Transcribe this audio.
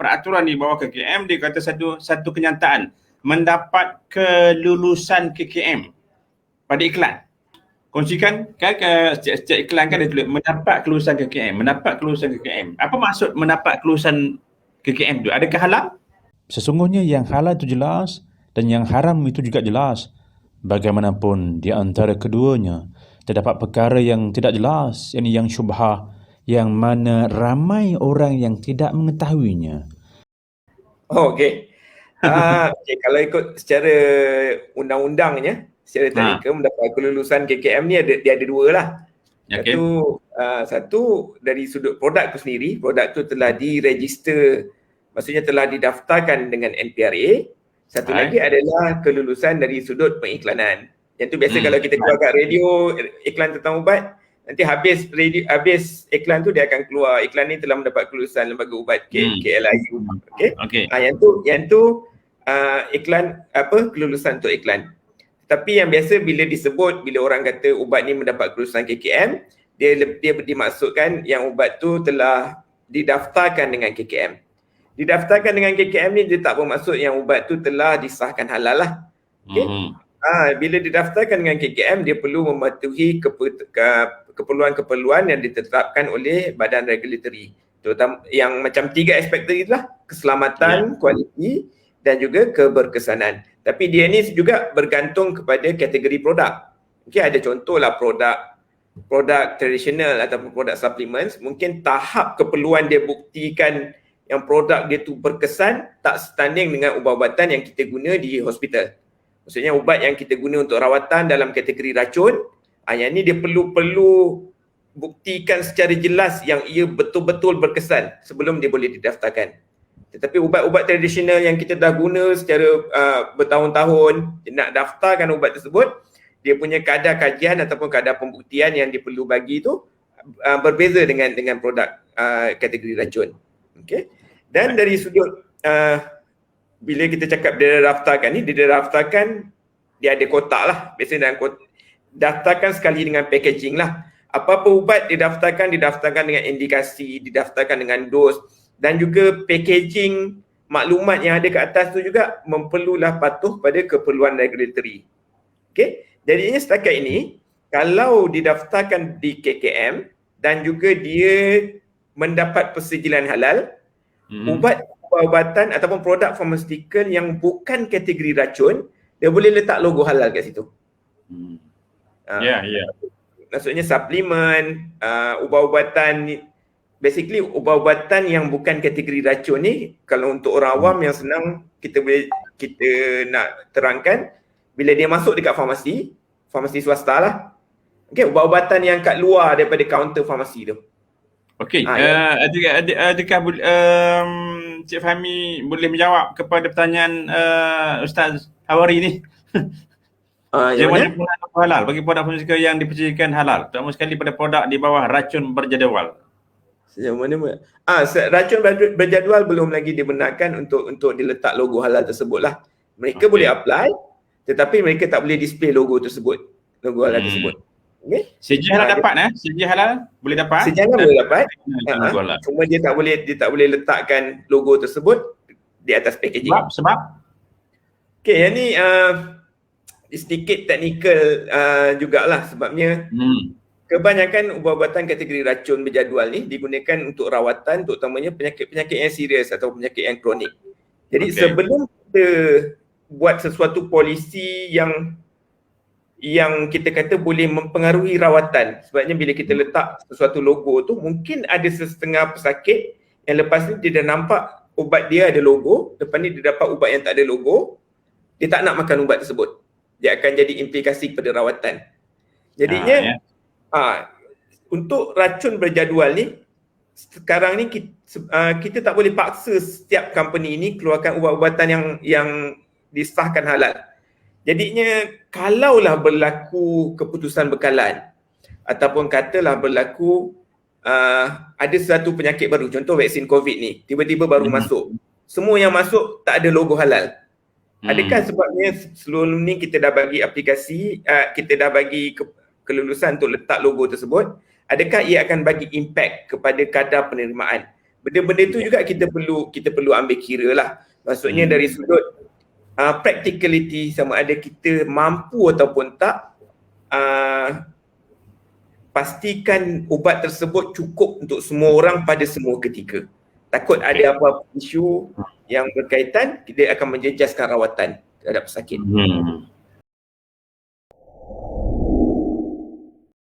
peraturan di bawah KKM, dia kata satu kenyataan, mendapat kelulusan KKM pada iklan. Kongsikan kan setiap iklan kan dia tulis mendapat kelulusan KKM, mendapat kelulusan KKM. Apa maksud mendapat kelulusan KKM tu? Adakah halal? Sesungguhnya yang halal itu jelas dan yang haram itu juga jelas. Bagaimanapun di antara keduanya terdapat perkara yang tidak jelas, yang syubhah, yang mana ramai orang yang tidak mengetahuinya. Okey. Okay, kalau ikut secara undang-undangnya, secara tadika mendapat kelulusan KKM ni dia ada dua lah. Okay. Satu dari sudut produk tu sendiri, produk tu telah diregister, maksudnya telah didaftarkan dengan NPRA. Satu lagi adalah kelulusan dari sudut pengiklanan. Yang tu biasa kalau kita keluar kat radio iklan tentang ubat, nanti habis iklan tu dia akan keluar iklan ni telah mendapat kelulusan lembaga ubat KLIU. Okey. Yang tu iklan kelulusan untuk iklan. Tapi yang biasa bila disebut, bila orang kata ubat ni mendapat kelulusan KKM, dia dimaksudkan yang ubat tu telah didaftarkan dengan KKM. Didaftarkan dengan KKM ni dia tak bermaksud yang ubat tu telah disahkan halal lah. Okay? Bila didaftarkan dengan KKM, dia perlu mematuhi keperluan-keperluan yang ditetapkan oleh badan regulatory. Terutama yang macam 3 aspek tadi itulah, keselamatan, kualiti dan juga keberkesanan. Tapi dia ni juga bergantung kepada kategori produk. Mungkin ada contohlah produk tradisional ataupun produk supplements, mungkin tahap keperluan dia buktikan yang produk dia tu berkesan tak setanding dengan ubat-ubatan yang kita guna di hospital. Maksudnya ubat yang kita guna untuk rawatan dalam kategori racun, yang ni dia perlu buktikan secara jelas yang ia betul-betul berkesan sebelum dia boleh didaftarkan. Tetapi ubat-ubat tradisional yang kita dah guna secara bertahun-tahun, nak daftarkan ubat tersebut, dia punya kadar kajian ataupun kadar pembuktian yang dia perlu bagi tu berbeza dengan produk kategori racun. Okay. Dan dari sudut bila kita cakap dia daftarkan ni, dia daftarkan, dia ada kotak lah. Biasanya dalam kotak, daftarkan sekali dengan packaging lah. Apa-apa ubat didaftarkan dengan indikasi, didaftarkan dengan dos, dan juga packaging maklumat yang ada ke atas tu juga memerlulah patuh pada keperluan regulatory. Okay. Jadinya setakat ini, kalau didaftarkan di KKM dan juga dia mendapat persegilan halal, ubat-ubatan ataupun produk farmaceutical yang bukan kategori racun, dia boleh letak logo halal kat situ. Maksudnya suplemen, ubat-ubatan, basically ubat-ubatan yang bukan kategori racun ni, kalau untuk orang awam yang senang kita nak terangkan, bila dia masuk dekat farmasi swasta lah, okay, ubat-ubatan yang kat luar daripada kaunter farmasi tu. Okey, adakah Cik Fahmi boleh menjawab kepada pertanyaan Ustaz Hawari ni? Yang mana produk halal bagi produk farmaceutical yang dipercayai halal, terutama sekali pada produk di bawah racun berjadual. Sejauh mana? Racun berjadual belum lagi dibenarkan untuk diletak logo halal tersebut lah. Mereka boleh apply, tetapi mereka tak boleh display logo tersebut, logo halal tersebut. Okay. Sejak halal dapat sejak halal boleh dapat. Sejak halal boleh dapat. Cuma dia tak boleh letakkan logo tersebut di atas packaging. Sebab okey, yang ni sedikit teknikal jugalah sebabnya kebanyakan ubat-ubatan kategori racun berjadual ni digunakan untuk rawatan, terutamanya penyakit-penyakit yang serius atau penyakit yang kronik. Jadi sebelum kita buat sesuatu polisi yang kita kata boleh mempengaruhi rawatan, sebabnya bila kita letak sesuatu logo tu, mungkin ada setengah pesakit yang lepas ni dia dah nampak ubat dia ada logo, lepas ni dia dapat ubat yang tak ada logo, dia tak nak makan ubat tersebut. Dia akan jadi implikasi kepada rawatan. Jadinya untuk racun berjadual ni, sekarang ni kita tak boleh paksa setiap company ni keluarkan ubat-ubatan yang disahkan halal. Jadinya kalaulah berlaku keputusan bekalan ataupun katalah berlaku ada satu penyakit baru, contoh vaksin COVID ni, tiba-tiba baru masuk. Semua yang masuk tak ada logo halal. Adakah sebabnya sebelum ni kita dah bagi aplikasi, kita dah bagi kelulusan untuk letak logo tersebut, adakah ia akan bagi impact kepada kadar penerimaan? benda-benda tu juga kita perlu ambil kira lah. Maksudnya dari sudut practicality, sama ada kita mampu ataupun tak, pastikan ubat tersebut cukup untuk semua orang pada semua ketika. Takut ada apa-apa isu yang berkaitan, dia akan menjejaskan rawatan terhadap pesakit.